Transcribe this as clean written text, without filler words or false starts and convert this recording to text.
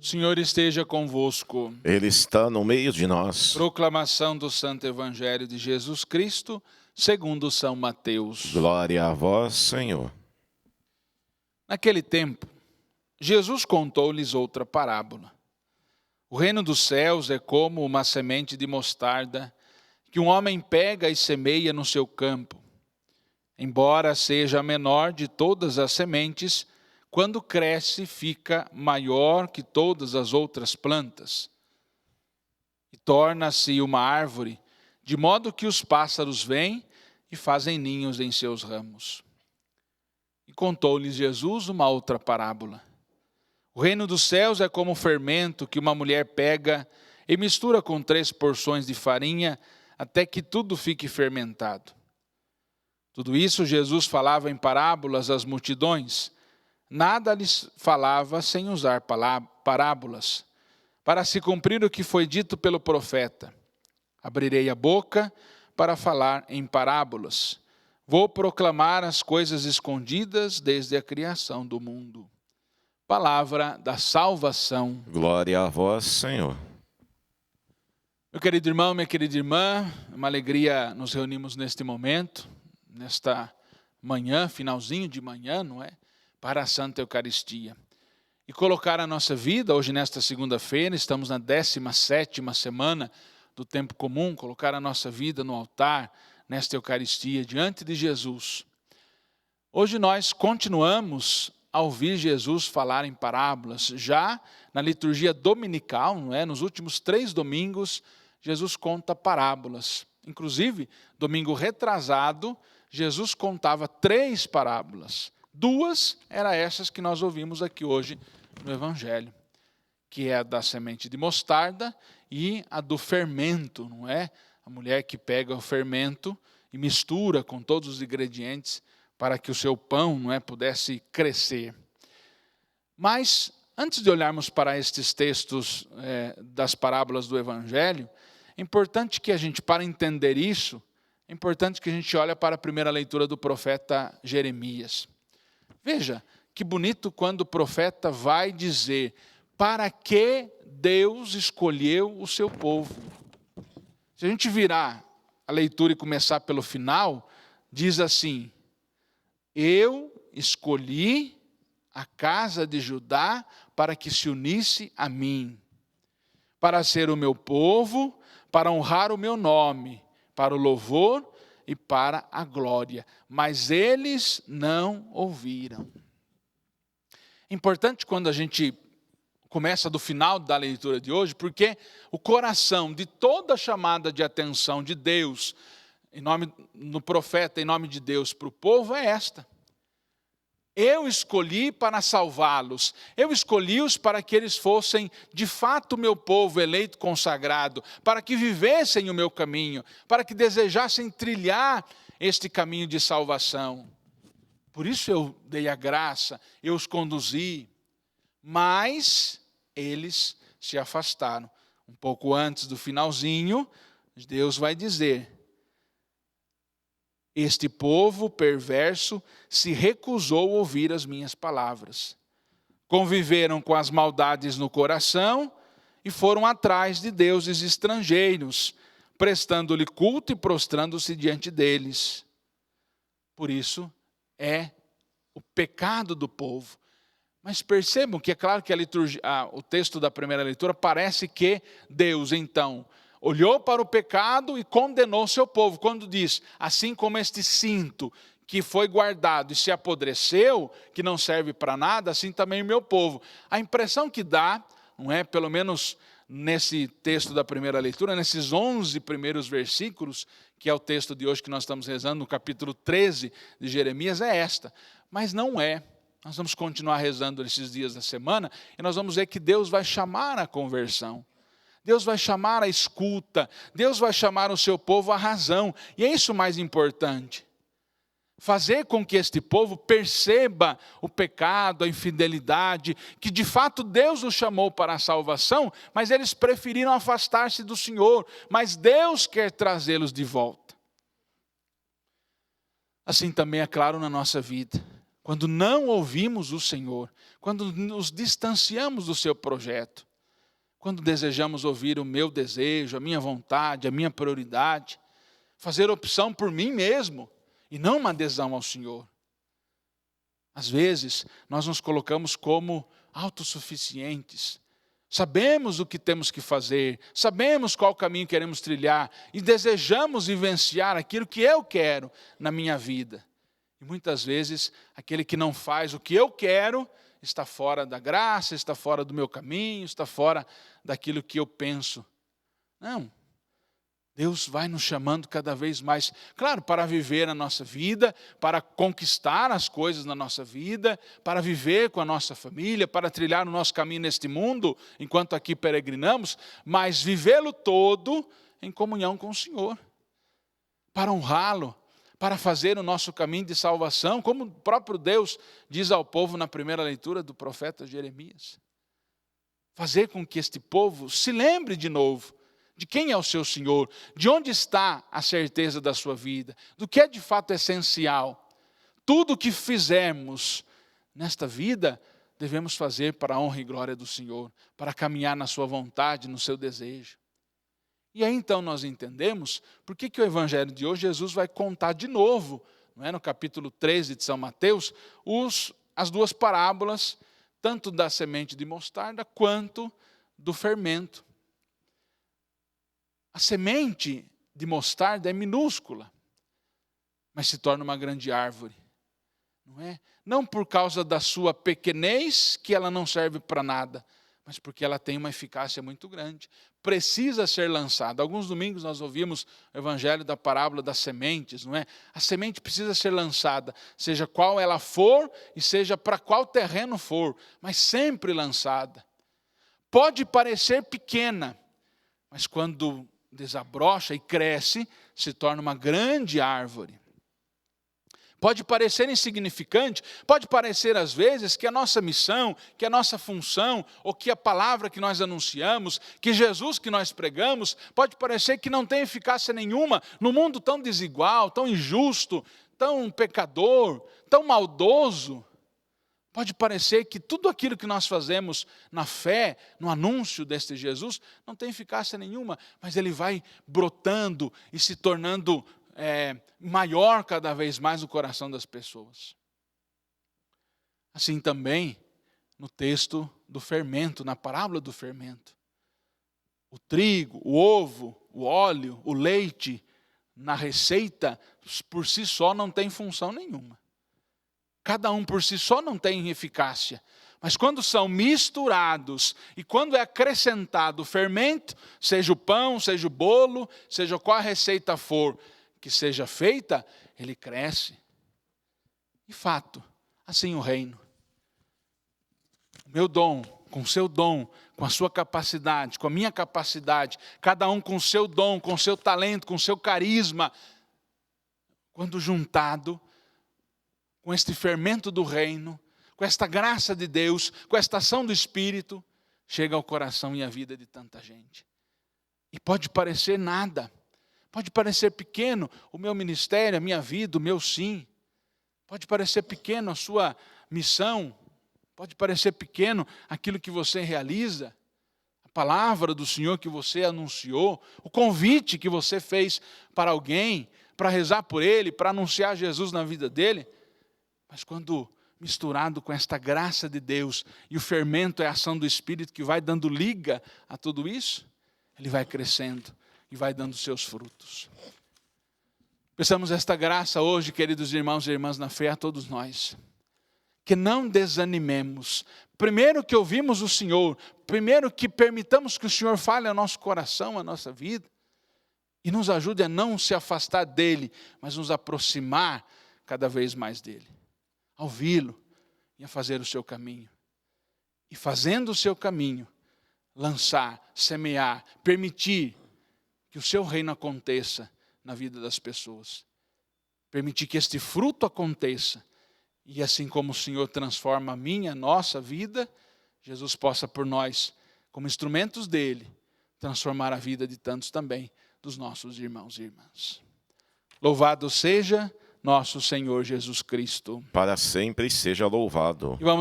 O Senhor esteja convosco. Ele está no meio de nós. Proclamação do Santo Evangelho de Jesus Cristo, segundo São Mateus. Glória a vós, Senhor. Naquele tempo, Jesus contou-lhes outra parábola. O reino dos céus é como uma semente de mostarda que um homem pega e semeia no seu campo. Embora seja a menor de todas as sementes, quando cresce, fica maior que todas as outras plantas. E torna-se uma árvore, de modo que os pássaros vêm e fazem ninhos em seus ramos. E contou-lhes Jesus uma outra parábola. O reino dos céus é como o fermento que uma mulher pega e mistura com 3 porções de farinha, até que tudo fique fermentado. Tudo isso Jesus falava em parábolas às multidões. Nada lhes falava sem usar parábolas, para se cumprir o que foi dito pelo profeta. Abrirei a boca para falar em parábolas. Vou proclamar as coisas escondidas desde a criação do mundo. Palavra da salvação. Glória a vós, Senhor. Meu querido irmão, minha querida irmã, é uma alegria nos reunirmos neste momento, nesta manhã, finalzinho de manhã, não é? Para a Santa Eucaristia. E colocar a nossa vida, hoje nesta segunda-feira, estamos na 17ª semana do tempo comum, colocar a nossa vida no altar, nesta Eucaristia, diante de Jesus. Hoje nós continuamos a ouvir Jesus falar em parábolas. Já na liturgia dominical, não é? Nos últimos 3 domingos, Jesus conta parábolas. Inclusive, domingo retrasado, Jesus contava 3 parábolas. 2 eram essas que nós ouvimos aqui hoje no Evangelho, que é a da semente de mostarda e a do fermento, não é? A mulher que pega o fermento e mistura com todos os ingredientes para que o seu pão, não é, pudesse crescer. Mas, antes de olharmos para estes textos das parábolas do Evangelho, é importante que a gente, para entender isso, é importante que a gente olhe para a primeira leitura do profeta Jeremias. Veja, que bonito quando o profeta vai dizer para que Deus escolheu o seu povo. Se a gente virar a leitura e começar pelo final, diz assim: eu escolhi a casa de Judá para que se unisse a mim, para ser o meu povo, para honrar o meu nome, para o louvor e para a glória. Mas eles não ouviram. Importante quando a gente começa do final da leitura de hoje, porque o coração de toda chamada de atenção de Deus, no profeta, em nome de Deus, para o povo é esta. Eu escolhi para salvá-los, eu escolhi-os para que eles fossem de fato meu povo eleito, consagrado, para que vivessem o meu caminho, para que desejassem trilhar este caminho de salvação. Por isso eu dei a graça, eu os conduzi, mas eles se afastaram. Um pouco antes do finalzinho, Deus vai dizer: este povo perverso se recusou a ouvir as minhas palavras. Conviveram com as maldades no coração e foram atrás de deuses estrangeiros, prestando-lhe culto e prostrando-se diante deles. Por isso é o pecado do povo. Mas percebam que é claro que o texto da primeira leitura parece que Deus, então, olhou para o pecado e condenou seu povo, quando diz: assim como este cinto que foi guardado e se apodreceu, que não serve para nada, assim também o meu povo. A impressão que dá, não é, pelo menos nesse texto da primeira leitura, nesses 11 primeiros versículos, que é o texto de hoje que nós estamos rezando, no capítulo 13 de Jeremias, é esta. Mas não é. Nós vamos continuar rezando esses dias da semana e nós vamos ver que Deus vai chamar a conversão. Deus vai chamar a escuta, Deus vai chamar o seu povo à razão. E é isso o mais importante. Fazer com que este povo perceba o pecado, a infidelidade, que de fato Deus os chamou para a salvação, mas eles preferiram afastar-se do Senhor, mas Deus quer trazê-los de volta. Assim também é claro na nossa vida. quando não ouvimos o Senhor, quando nos distanciamos do seu projeto, quando desejamos ouvir o meu desejo, a minha vontade, a minha prioridade, fazer opção por mim mesmo e não uma adesão ao Senhor. Às vezes, nós nos colocamos como autossuficientes. Sabemos o que temos que fazer, sabemos qual caminho queremos trilhar e desejamos vivenciar aquilo que eu quero na minha vida. E muitas vezes, aquele que não faz o que eu quero está fora da graça, está fora do meu caminho, está fora daquilo que eu penso. Não. Deus vai nos chamando cada vez mais, claro, para viver a nossa vida, para conquistar as coisas na nossa vida, para viver com a nossa família, para trilhar o nosso caminho neste mundo, enquanto aqui peregrinamos, mas vivê-lo todo em comunhão com o Senhor, para honrá-lo, para fazer o nosso caminho de salvação, como o próprio Deus diz ao povo na primeira leitura do profeta Jeremias. Fazer com que este povo se lembre de novo de quem é o seu Senhor, de onde está a certeza da sua vida, do que é de fato essencial. Tudo o que fizermos nesta vida, devemos fazer para a honra e glória do Senhor, para caminhar na sua vontade, no seu desejo. E aí então nós entendemos por que o evangelho de hoje, Jesus vai contar de novo, não é, no capítulo 13 de São Mateus, as duas parábolas, tanto da semente de mostarda quanto do fermento. A semente de mostarda é minúscula, mas se torna uma grande árvore, não é? Não por causa da sua pequenez, que ela não serve para nada, mas porque ela tem uma eficácia muito grande. Precisa ser lançada. Alguns domingos nós ouvimos o evangelho da parábola das sementes, não é? A semente precisa ser lançada, seja qual ela for e seja para qual terreno for, mas sempre lançada. Pode parecer pequena, mas quando desabrocha e cresce, se torna uma grande árvore. Pode parecer insignificante, pode parecer às vezes que a nossa missão, que a nossa função, ou que a palavra que nós anunciamos, que Jesus que nós pregamos, pode parecer que não tem eficácia nenhuma no mundo tão desigual, tão injusto, tão pecador, tão maldoso. Pode parecer que tudo aquilo que nós fazemos na fé, no anúncio deste Jesus, não tem eficácia nenhuma, mas ele vai brotando e se tornando maior cada vez mais no coração das pessoas. Assim também no texto do fermento, na parábola do fermento. O trigo, o ovo, o óleo, o leite, na receita, por si só não tem função nenhuma. Cada um por si só não tem eficácia. Mas quando são misturados e quando é acrescentado o fermento, seja o pão, seja o bolo, seja qual a receita for que seja feita, ele cresce. E fato, assim o reino. O meu dom, com o seu dom, com a sua capacidade, com a minha capacidade, cada um com o seu dom, com o seu talento, com o seu carisma, quando juntado, com este fermento do reino, com esta graça de Deus, com esta ação do Espírito, chega ao coração e à vida de tanta gente. E pode parecer nada, pode parecer pequeno o meu ministério, a minha vida, o meu sim. Pode parecer pequeno a sua missão, pode parecer pequeno aquilo que você realiza, a palavra do Senhor que você anunciou, o convite que você fez para alguém, para rezar por ele, para anunciar Jesus na vida dele. Mas quando misturado com esta graça de Deus, e o fermento é a ação do Espírito que vai dando liga a tudo isso, ele vai crescendo e vai dando seus frutos. Peçamos esta graça hoje, queridos irmãos e irmãs na fé, a todos nós. Que não desanimemos. Primeiro que ouvimos o Senhor, primeiro que permitamos que o Senhor fale ao nosso coração, à nossa vida, e nos ajude a não se afastar dele, mas nos aproximar cada vez mais dele. A ouvi-lo e a fazer o seu caminho. E fazendo o seu caminho, lançar, semear, permitir que o seu reino aconteça na vida das pessoas. Permitir que este fruto aconteça. E assim como o Senhor transforma a minha, a nossa vida, Jesus possa por nós, como instrumentos dele, transformar a vida de tantos também, dos nossos irmãos e irmãs. Louvado seja nosso Senhor Jesus Cristo. para sempre seja louvado. E vamos